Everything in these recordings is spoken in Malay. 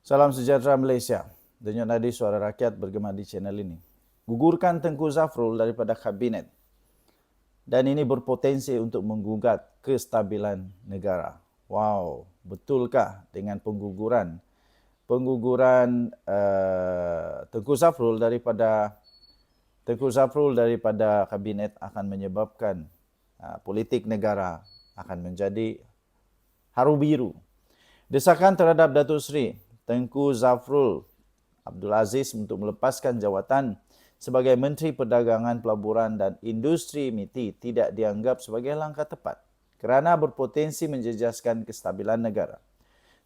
Salam sejahtera Malaysia. Denyut nadi suara rakyat bergema di channel ini. Gugurkan Tengku Zafrul daripada kabinet. Dan ini berpotensi untuk menggugat kestabilan negara. Wow, betulkah dengan pengguguran Tengku Zafrul daripada kabinet akan menyebabkan politik negara akan menjadi haru biru. Desakan terhadap Datuk Seri Tengku Zafrul Abdul Aziz untuk melepaskan jawatan sebagai Menteri Perdagangan, Pelaburan dan Industri MITI tidak dianggap sebagai langkah tepat kerana berpotensi menjejaskan kestabilan negara.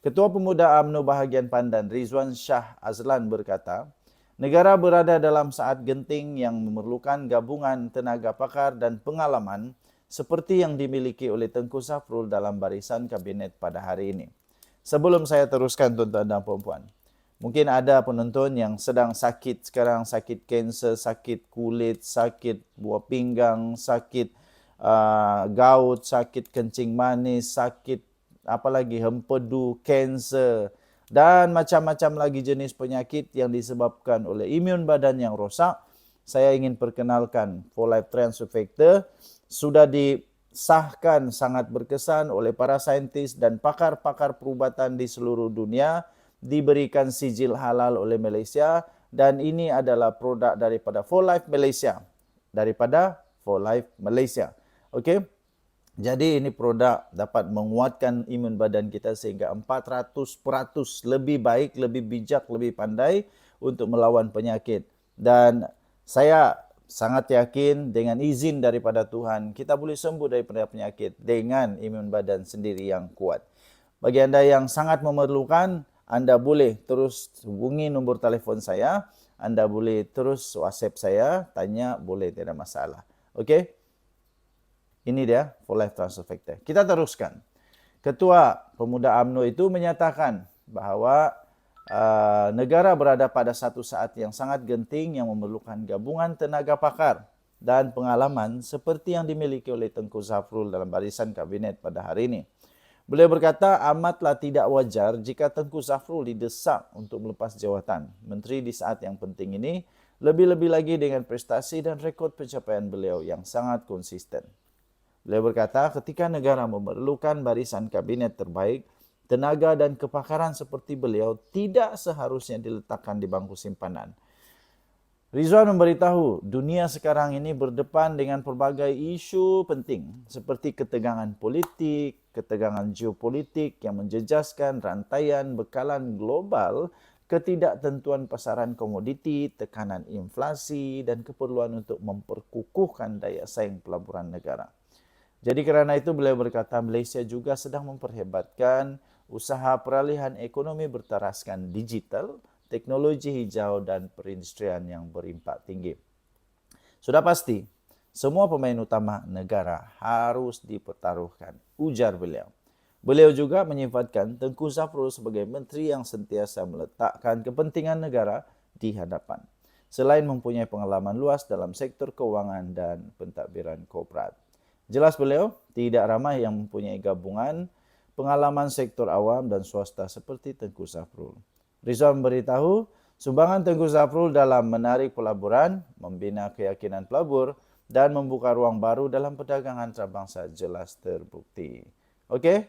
Ketua Pemuda UMNO Bahagian Pandan Rizwan Shah Azlan berkata, negara berada dalam saat genting yang memerlukan gabungan tenaga pakar dan pengalaman seperti yang dimiliki oleh Tengku Zafrul dalam barisan kabinet pada hari ini. Sebelum saya teruskan tuan-tuan dan puan-puan, mungkin ada penonton yang sedang sakit sekarang, sakit kanser, sakit kulit, sakit buah pinggang, sakit gout, sakit kencing manis, sakit apalagi hempedu, kanser dan macam-macam lagi jenis penyakit yang disebabkan oleh imun badan yang rosak. Saya ingin perkenalkan 4Life Transfer Factor sudah disahkan sangat berkesan oleh para saintis dan pakar-pakar perubatan di seluruh dunia, diberikan sijil halal oleh Malaysia dan ini adalah produk daripada 4Life Malaysia. Okey. Jadi ini produk dapat menguatkan imun badan kita sehingga 400% lebih baik, lebih bijak, lebih pandai untuk melawan penyakit. Dan saya sangat yakin dengan izin daripada Tuhan, kita boleh sembuh daripada penyakit dengan imun badan sendiri yang kuat. Bagi anda yang sangat memerlukan, anda boleh terus hubungi nombor telefon saya. Anda boleh terus WhatsApp saya, tanya boleh, tidak masalah. Okey? Ini dia 4Life Transfer Factor. Kita teruskan. Ketua Pemuda UMNO itu menyatakan bahawa negara berada pada satu saat yang sangat genting yang memerlukan gabungan tenaga pakar dan pengalaman seperti yang dimiliki oleh Tengku Zafrul dalam barisan kabinet pada hari ini. Beliau berkata amatlah tidak wajar jika Tengku Zafrul didesak untuk melepas jawatan menteri di saat yang penting ini, lebih-lebih lagi dengan prestasi dan rekod pencapaian beliau yang sangat konsisten. Beliau berkata ketika negara memerlukan barisan kabinet terbaik, tenaga dan kepakaran seperti beliau tidak seharusnya diletakkan di bangku simpanan. Rizwan memberitahu dunia sekarang ini berdepan dengan pelbagai isu penting seperti ketegangan politik, ketegangan geopolitik yang menjejaskan rantaian bekalan global, ketidaktentuan pasaran komoditi, tekanan inflasi dan keperluan untuk memperkukuhkan daya saing pelaburan negara. Jadi kerana itu beliau berkata Malaysia juga sedang memperhebatkan usaha peralihan ekonomi bertaraskan digital, teknologi hijau dan perindustrian yang berimpak tinggi. Sudah pasti, semua pemain utama negara harus dipertaruhkan, ujar beliau. Beliau juga menyifatkan Tengku Zafrul sebagai menteri yang sentiasa meletakkan kepentingan negara di hadapan, selain mempunyai pengalaman luas dalam sektor keuangan dan pentadbiran korporat. Jelas beliau tidak ramai yang mempunyai gabungan pengalaman sektor awam dan swasta seperti Tengku Zafrul. Rizwan memberitahu sumbangan Tengku Zafrul dalam menarik pelaburan, membina keyakinan pelabur dan membuka ruang baru dalam perdagangan antarabangsa jelas terbukti. Okey.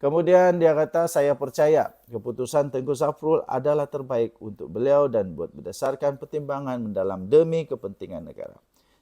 Kemudian dia kata saya percaya keputusan Tengku Zafrul adalah terbaik untuk beliau dan buat berdasarkan pertimbangan mendalam demi kepentingan negara.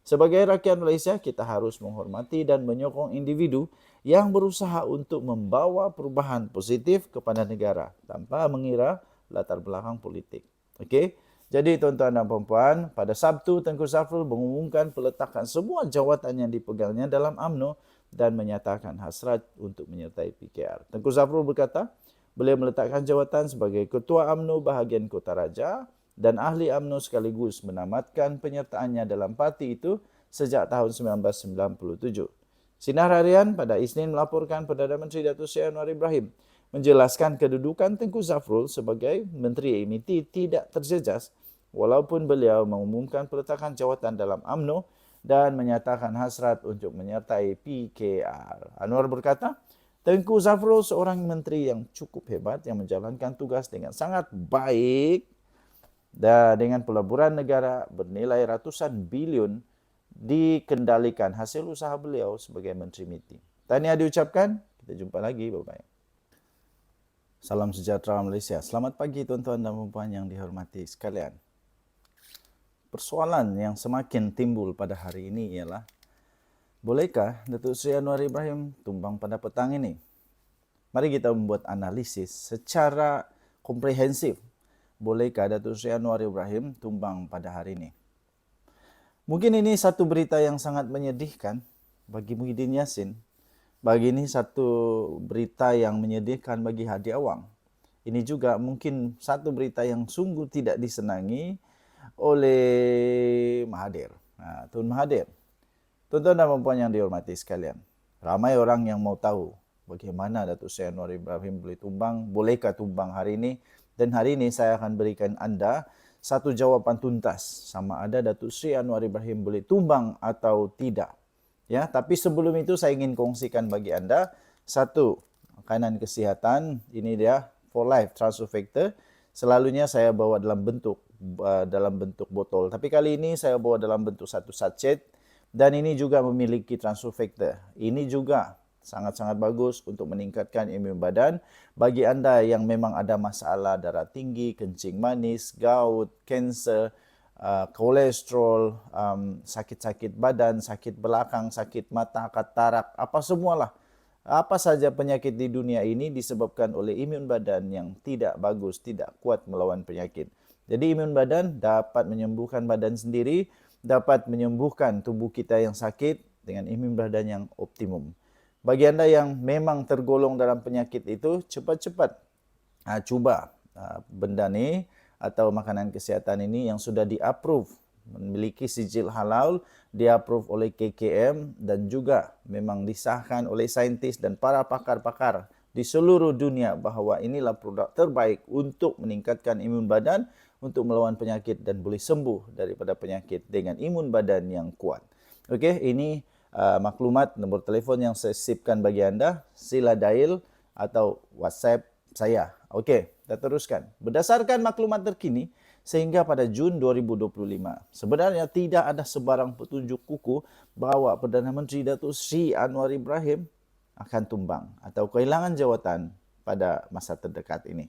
Sebagai rakyat Malaysia, kita harus menghormati dan menyokong individu yang berusaha untuk membawa perubahan positif kepada negara tanpa mengira latar belakang politik. Okey. Jadi tuan-tuan dan puan-puan, pada Sabtu Tengku Zafrul mengumumkan peletakan semua jawatan yang dipegangnya dalam UMNO dan menyatakan hasrat untuk menyertai PKR. Tengku Zafrul berkata, beliau meletakkan jawatan sebagai Ketua UMNO Bahagian Kota Raja dan ahli UMNO sekaligus menamatkan penyertaannya dalam parti itu sejak tahun 1997. Sinar Harian pada Isnin melaporkan Perdana Menteri Datuk Seri Anwar Ibrahim menjelaskan kedudukan Tengku Zafrul sebagai Menteri MITI tidak terjejas walaupun beliau mengumumkan peletakan jawatan dalam UMNO dan menyatakan hasrat untuk menyertai PKR. Anwar berkata, Tengku Zafrul seorang menteri yang cukup hebat yang menjalankan tugas dengan sangat baik dan dengan peleburan negara bernilai ratusan bilion dikendalikan hasil usaha beliau sebagai Menteri MITI. Tahniah diucapkan, kita jumpa lagi, bye-bye. Salam sejahtera Malaysia. Selamat pagi tuan-tuan dan puan yang dihormati sekalian. Persoalan yang semakin timbul pada hari ini ialah, bolehkah Datuk Seri Anwar Ibrahim tumbang pada petang ini? Mari kita membuat analisis secara komprehensif. Bolehkah Datuk Seri Anwar Ibrahim tumbang pada hari ini? Mungkin ini satu berita yang sangat menyedihkan bagi Muhyiddin Yassin. Bagi ini satu berita yang menyedihkan bagi Hadi Awang. Ini juga mungkin satu berita yang sungguh tidak disenangi oleh Mahathir. Tun Mahathir. Tuan-tuan dan puan yang dihormati sekalian, ramai orang yang mau tahu bagaimana Datuk Seri Anwar Ibrahim boleh tumbang, bolehkah tumbang hari ini. Dan hari ini saya akan berikan anda satu jawapan tuntas sama ada Datuk Seri Anwar Ibrahim boleh tumbang atau tidak. Ya, tapi sebelum itu saya ingin kongsikan bagi anda satu makanan kesihatan. Ini dia For Life Transfer Factor. Selalunya saya bawa dalam bentuk botol, tapi kali ini saya bawa dalam bentuk satu sachet. Dan ini juga memiliki transfer factor. Ini juga sangat-sangat bagus untuk meningkatkan imun badan bagi anda yang memang ada masalah darah tinggi, kencing manis, gout, kanser, kolesterol, sakit-sakit badan, sakit belakang, sakit mata, katarak, apa semualah. Apa saja penyakit di dunia ini disebabkan oleh imun badan yang tidak bagus, tidak kuat melawan penyakit. Jadi imun badan dapat menyembuhkan badan sendiri, dapat menyembuhkan tubuh kita yang sakit dengan imun badan yang optimum. Bagi anda yang memang tergolong dalam penyakit itu, cepat-cepat cuba benda ni atau makanan kesihatan ini yang sudah di-approve, memiliki sijil halal, di-approve oleh KKM dan juga memang disahkan oleh saintis dan para pakar-pakar di seluruh dunia bahawa inilah produk terbaik untuk meningkatkan imun badan, untuk melawan penyakit dan boleh sembuh daripada penyakit dengan imun badan yang kuat. Okey, ini maklumat nombor telefon yang saya sipkan bagi anda. Sila dial atau WhatsApp saya. Okey, kita teruskan. Berdasarkan maklumat terkini, sehingga pada Jun 2025, sebenarnya tidak ada sebarang petunjuk kukuh bahawa Perdana Menteri Datuk Seri Anwar Ibrahim akan tumbang atau kehilangan jawatan pada masa terdekat ini.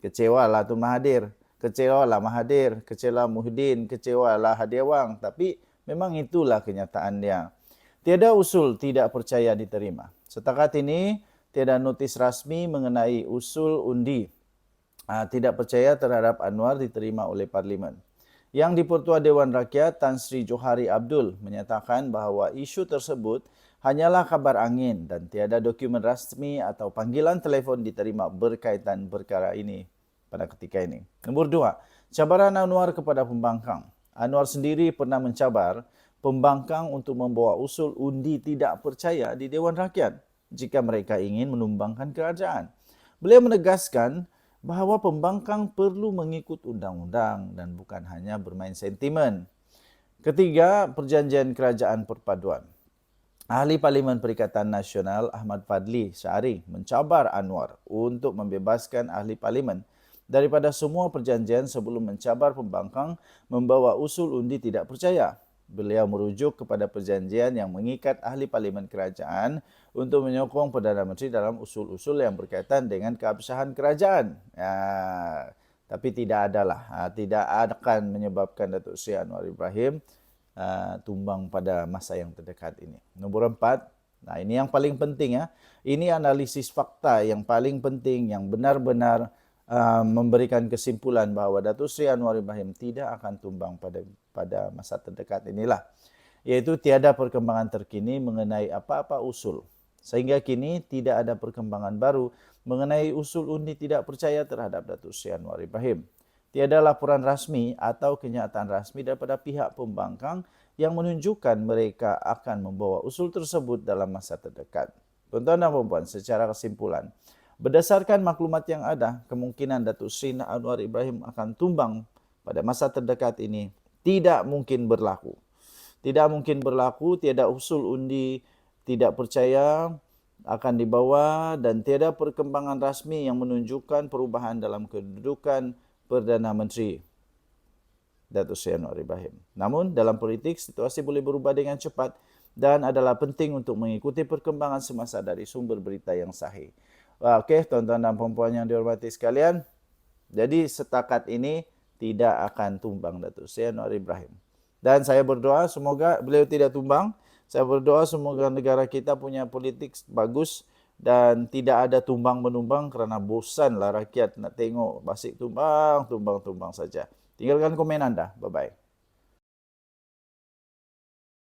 Kecewalah Tun Mahathir. Kecewalah Mahathir, kecewa Muhyiddin, kecewalah Hadi Awang. Tapi memang itulah kenyataan dia. Tiada usul tidak percaya diterima. Setakat ini, tiada notis rasmi mengenai usul undi tidak percaya terhadap Anwar diterima oleh Parlimen. Yang di-Pertua Dewan Rakyat, Tan Sri Johari Abdul menyatakan bahawa isu tersebut hanyalah kabar angin dan tiada dokumen rasmi atau panggilan telefon diterima berkaitan perkara ini pada ketika ini. Nombor 2, cabaran Anwar kepada pembangkang. Anwar sendiri pernah mencabar pembangkang untuk membawa usul undi tidak percaya di Dewan Rakyat jika mereka ingin menumbangkan kerajaan. Beliau menegaskan bahawa pembangkang perlu mengikut undang-undang dan bukan hanya bermain sentimen. Ketiga, perjanjian kerajaan perpaduan. Ahli Parlimen Perikatan Nasional Ahmad Fadli Syari mencabar Anwar untuk membebaskan ahli parlimen daripada semua perjanjian sebelum mencabar pembangkang membawa usul undi tidak percaya. Beliau merujuk kepada perjanjian yang mengikat ahli parlimen kerajaan untuk menyokong Perdana Menteri dalam usul-usul yang berkaitan dengan keabsahan kerajaan. Tapi tidak akan menyebabkan Datuk Seri Anwar Ibrahim tumbang pada masa yang terdekat ini. Nombor 4, ini yang paling penting ya. Ini analisis fakta yang paling penting yang benar-benar memberikan kesimpulan bahawa Datuk Seri Anwar Ibrahim tidak akan tumbang pada masa terdekat inilah, iaitu tiada perkembangan terkini mengenai apa-apa usul. Sehingga kini tidak ada perkembangan baru mengenai usul undi tidak percaya terhadap Datuk Seri Anwar Ibrahim. Tiada laporan rasmi atau kenyataan rasmi daripada pihak pembangkang yang menunjukkan mereka akan membawa usul tersebut dalam masa terdekat. Tuan-tuan dan puan-puan, secara kesimpulan, berdasarkan maklumat yang ada, kemungkinan Datuk Seri Anwar Ibrahim akan tumbang pada masa terdekat ini tidak mungkin berlaku. Tidak mungkin berlaku, tiada usul undi tidak percaya akan dibawa dan tiada perkembangan rasmi yang menunjukkan perubahan dalam kedudukan Perdana Menteri Datuk Seri Anwar Ibrahim. Namun, dalam politik, situasi boleh berubah dengan cepat dan adalah penting untuk mengikuti perkembangan semasa dari sumber berita yang sahih. Okey, tuan-tuan dan puan-puan yang dihormati sekalian. Jadi, setakat ini tidak akan tumbang Datuk Seri Anwar Ibrahim. Dan saya berdoa semoga beliau tidak tumbang. Saya berdoa semoga negara kita punya politik bagus dan tidak ada tumbang-menumbang kerana bosanlah rakyat nak tengok basik tumbang saja. Tinggalkan komen anda. Bye-bye.